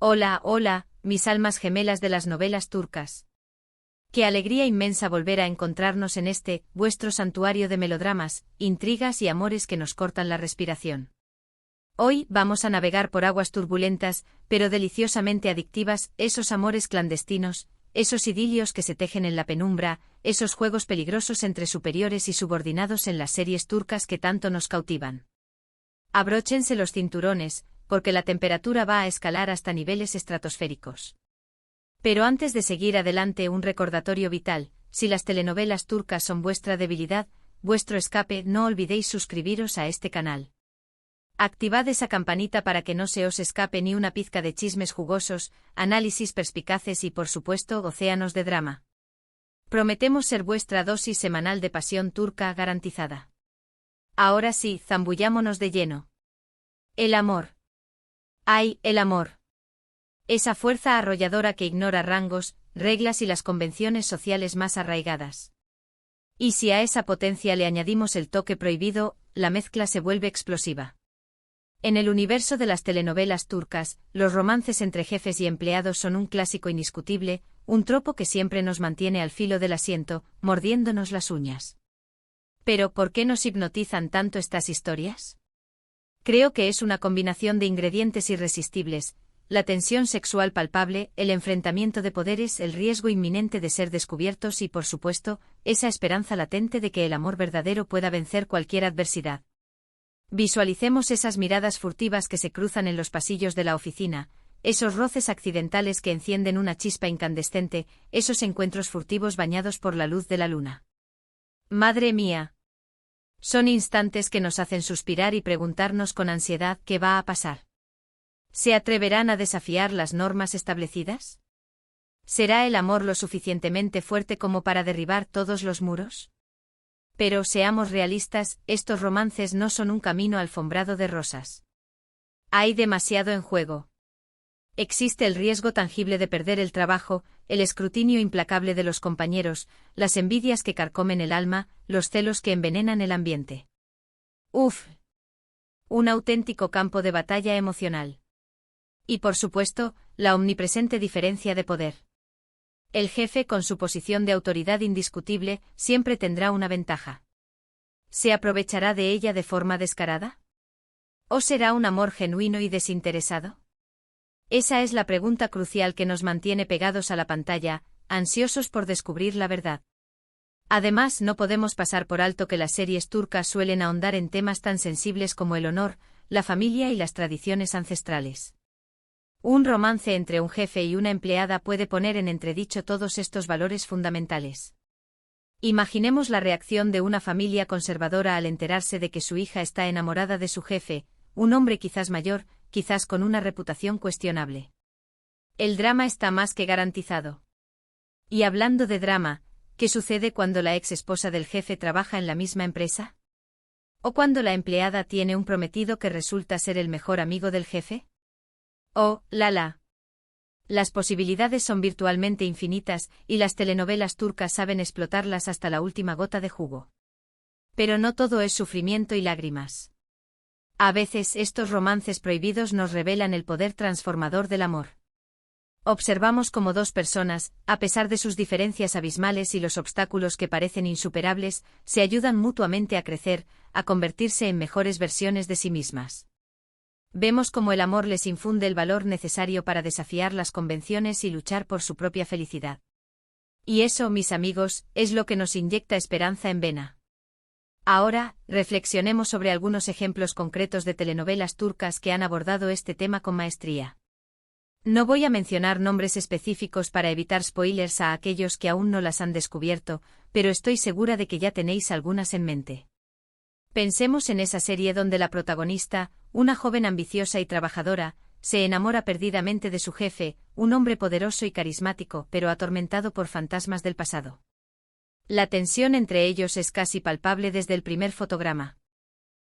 Hola, hola, mis almas gemelas de las novelas turcas. Qué alegría inmensa volver a encontrarnos en este, vuestro santuario de melodramas, intrigas y amores que nos cortan la respiración. Hoy vamos a navegar por aguas turbulentas, pero deliciosamente adictivas, esos amores clandestinos, esos idilios que se tejen en la penumbra, esos juegos peligrosos entre superiores y subordinados en las series turcas que tanto nos cautivan. Abróchense los cinturones, porque la temperatura va a escalar hasta niveles estratosféricos. Pero antes de seguir adelante, un recordatorio vital: si las telenovelas turcas son vuestra debilidad, vuestro escape, no olvidéis suscribiros a este canal. Activad esa campanita para que no se os escape ni una pizca de chismes jugosos, análisis perspicaces y, por supuesto, océanos de drama. Prometemos ser vuestra dosis semanal de pasión turca garantizada. Ahora sí, zambullámonos de lleno. El amor. ¡Ay, el amor! Esa fuerza arrolladora que ignora rangos, reglas y las convenciones sociales más arraigadas. Y si a esa potencia le añadimos el toque prohibido, la mezcla se vuelve explosiva. En el universo de las telenovelas turcas, los romances entre jefes y empleados son un clásico indiscutible, un tropo que siempre nos mantiene al filo del asiento, mordiéndonos las uñas. Pero, ¿por qué nos hipnotizan tanto estas historias? Creo que es una combinación de ingredientes irresistibles: la tensión sexual palpable, el enfrentamiento de poderes, el riesgo inminente de ser descubiertos y, por supuesto, esa esperanza latente de que el amor verdadero pueda vencer cualquier adversidad. Visualicemos esas miradas furtivas que se cruzan en los pasillos de la oficina, esos roces accidentales que encienden una chispa incandescente, esos encuentros furtivos bañados por la luz de la luna. ¡Madre mía! Son instantes que nos hacen suspirar y preguntarnos con ansiedad qué va a pasar. ¿Se atreverán a desafiar las normas establecidas? ¿Será el amor lo suficientemente fuerte como para derribar todos los muros? Pero seamos realistas, estos romances no son un camino alfombrado de rosas. Hay demasiado en juego. Existe el riesgo tangible de perder el trabajo, el escrutinio implacable de los compañeros, las envidias que carcomen el alma, los celos que envenenan el ambiente. ¡Uf! Un auténtico campo de batalla emocional. Y por supuesto, la omnipresente diferencia de poder. El jefe, con su posición de autoridad indiscutible, siempre tendrá una ventaja. ¿Se aprovechará de ella de forma descarada? ¿O será un amor genuino y desinteresado? Esa es la pregunta crucial que nos mantiene pegados a la pantalla, ansiosos por descubrir la verdad. Además, no podemos pasar por alto que las series turcas suelen ahondar en temas tan sensibles como el honor, la familia y las tradiciones ancestrales. Un romance entre un jefe y una empleada puede poner en entredicho todos estos valores fundamentales. Imaginemos la reacción de una familia conservadora al enterarse de que su hija está enamorada de su jefe, un hombre quizás mayor, quizás con una reputación cuestionable. El drama está más que garantizado. Y hablando de drama, ¿qué sucede cuando la ex esposa del jefe trabaja en la misma empresa? ¿O cuando la empleada tiene un prometido que resulta ser el mejor amigo del jefe? ¡Oh, la! Las posibilidades son virtualmente infinitas, y las telenovelas turcas saben explotarlas hasta la última gota de jugo. Pero no todo es sufrimiento y lágrimas. A veces estos romances prohibidos nos revelan el poder transformador del amor. Observamos cómo dos personas, a pesar de sus diferencias abismales y los obstáculos que parecen insuperables, se ayudan mutuamente a crecer, a convertirse en mejores versiones de sí mismas. Vemos cómo el amor les infunde el valor necesario para desafiar las convenciones y luchar por su propia felicidad. Y eso, mis amigos, es lo que nos inyecta esperanza en vena. Ahora, reflexionemos sobre algunos ejemplos concretos de telenovelas turcas que han abordado este tema con maestría. No voy a mencionar nombres específicos para evitar spoilers a aquellos que aún no las han descubierto, pero estoy segura de que ya tenéis algunas en mente. Pensemos en esa serie donde la protagonista, una joven ambiciosa y trabajadora, se enamora perdidamente de su jefe, un hombre poderoso y carismático, pero atormentado por fantasmas del pasado. La tensión entre ellos es casi palpable desde el primer fotograma.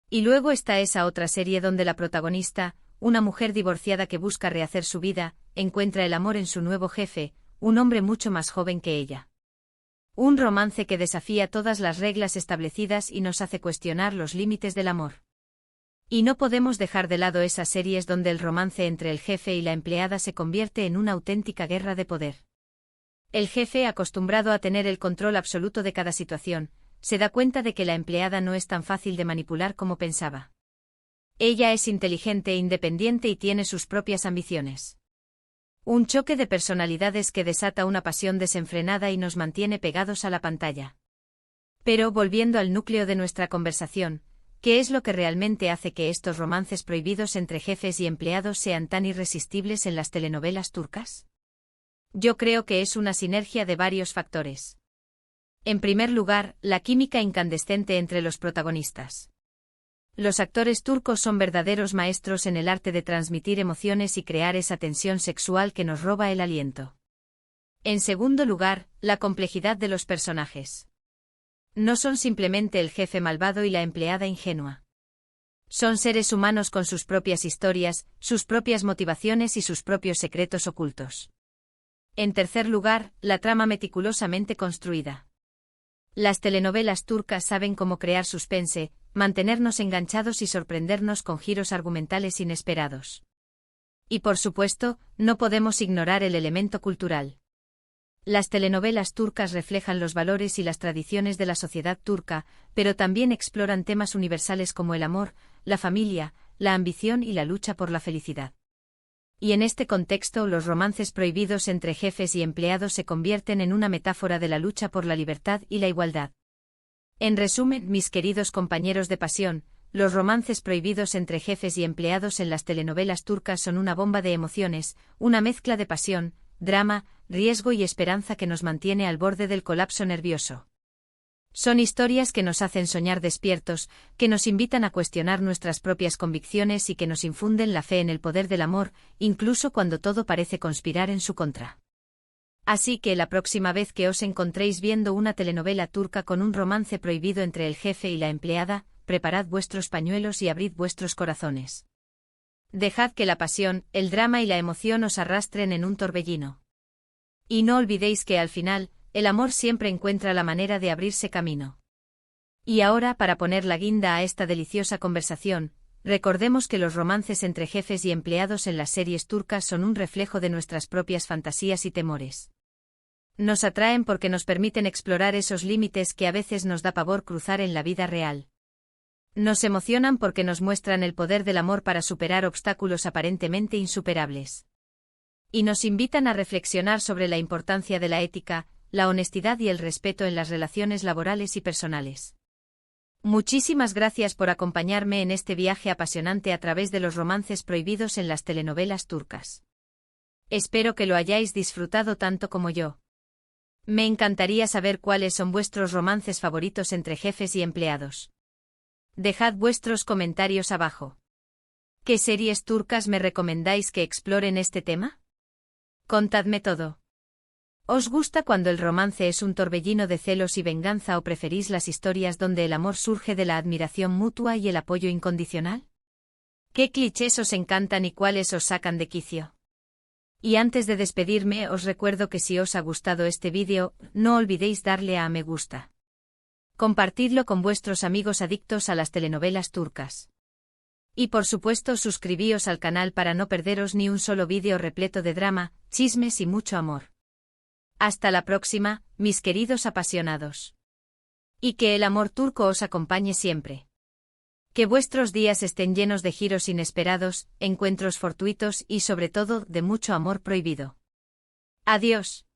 Y luego está esa otra serie donde la protagonista, una mujer divorciada que busca rehacer su vida, encuentra el amor en su nuevo jefe, un hombre mucho más joven que ella. Un romance que desafía todas las reglas establecidas y nos hace cuestionar los límites del amor. Y no podemos dejar de lado esas series donde el romance entre el jefe y la empleada se convierte en una auténtica guerra de poder. El jefe, acostumbrado a tener el control absoluto de cada situación, se da cuenta de que la empleada no es tan fácil de manipular como pensaba. Ella es inteligente e independiente y tiene sus propias ambiciones. Un choque de personalidades que desata una pasión desenfrenada y nos mantiene pegados a la pantalla. Pero volviendo al núcleo de nuestra conversación, ¿qué es lo que realmente hace que estos romances prohibidos entre jefes y empleados sean tan irresistibles en las telenovelas turcas? Yo creo que es una sinergia de varios factores. En primer lugar, la química incandescente entre los protagonistas. Los actores turcos son verdaderos maestros en el arte de transmitir emociones y crear esa tensión sexual que nos roba el aliento. En segundo lugar, la complejidad de los personajes. No son simplemente el jefe malvado y la empleada ingenua. Son seres humanos con sus propias historias, sus propias motivaciones y sus propios secretos ocultos. En tercer lugar, la trama meticulosamente construida. Las telenovelas turcas saben cómo crear suspense, mantenernos enganchados y sorprendernos con giros argumentales inesperados. Y por supuesto, no podemos ignorar el elemento cultural. Las telenovelas turcas reflejan los valores y las tradiciones de la sociedad turca, pero también exploran temas universales como el amor, la familia, la ambición y la lucha por la felicidad. Y en este contexto, los romances prohibidos entre jefes y empleados se convierten en una metáfora de la lucha por la libertad y la igualdad. En resumen, mis queridos compañeros de pasión, los romances prohibidos entre jefes y empleados en las telenovelas turcas son una bomba de emociones, una mezcla de pasión, drama, riesgo y esperanza que nos mantiene al borde del colapso nervioso. Son historias que nos hacen soñar despiertos, que nos invitan a cuestionar nuestras propias convicciones y que nos infunden la fe en el poder del amor, incluso cuando todo parece conspirar en su contra. Así que la próxima vez que os encontréis viendo una telenovela turca con un romance prohibido entre el jefe y la empleada, preparad vuestros pañuelos y abrid vuestros corazones. Dejad que la pasión, el drama y la emoción os arrastren en un torbellino. Y no olvidéis que al final, el amor siempre encuentra la manera de abrirse camino. Y ahora, para poner la guinda a esta deliciosa conversación, recordemos que los romances entre jefes y empleados en las series turcas son un reflejo de nuestras propias fantasías y temores. Nos atraen porque nos permiten explorar esos límites que a veces nos da pavor cruzar en la vida real. Nos emocionan porque nos muestran el poder del amor para superar obstáculos aparentemente insuperables. Y nos invitan a reflexionar sobre la importancia de la ética, la honestidad y el respeto en las relaciones laborales y personales. Muchísimas gracias por acompañarme en este viaje apasionante a través de los romances prohibidos en las telenovelas turcas. Espero que lo hayáis disfrutado tanto como yo. Me encantaría saber cuáles son vuestros romances favoritos entre jefes y empleados. Dejad vuestros comentarios abajo. ¿Qué series turcas me recomendáis que exploren este tema? Contadme todo. ¿Os gusta cuando el romance es un torbellino de celos y venganza o preferís las historias donde el amor surge de la admiración mutua y el apoyo incondicional? ¿Qué clichés os encantan y cuáles os sacan de quicio? Y antes de despedirme, os recuerdo que si os ha gustado este vídeo, no olvidéis darle a me gusta. Compartidlo con vuestros amigos adictos a las telenovelas turcas. Y por supuesto suscribíos al canal para no perderos ni un solo vídeo repleto de drama, chismes y mucho amor. Hasta la próxima, mis queridos apasionados. Y que el amor turco os acompañe siempre. Que vuestros días estén llenos de giros inesperados, encuentros fortuitos y sobre todo de mucho amor prohibido. Adiós.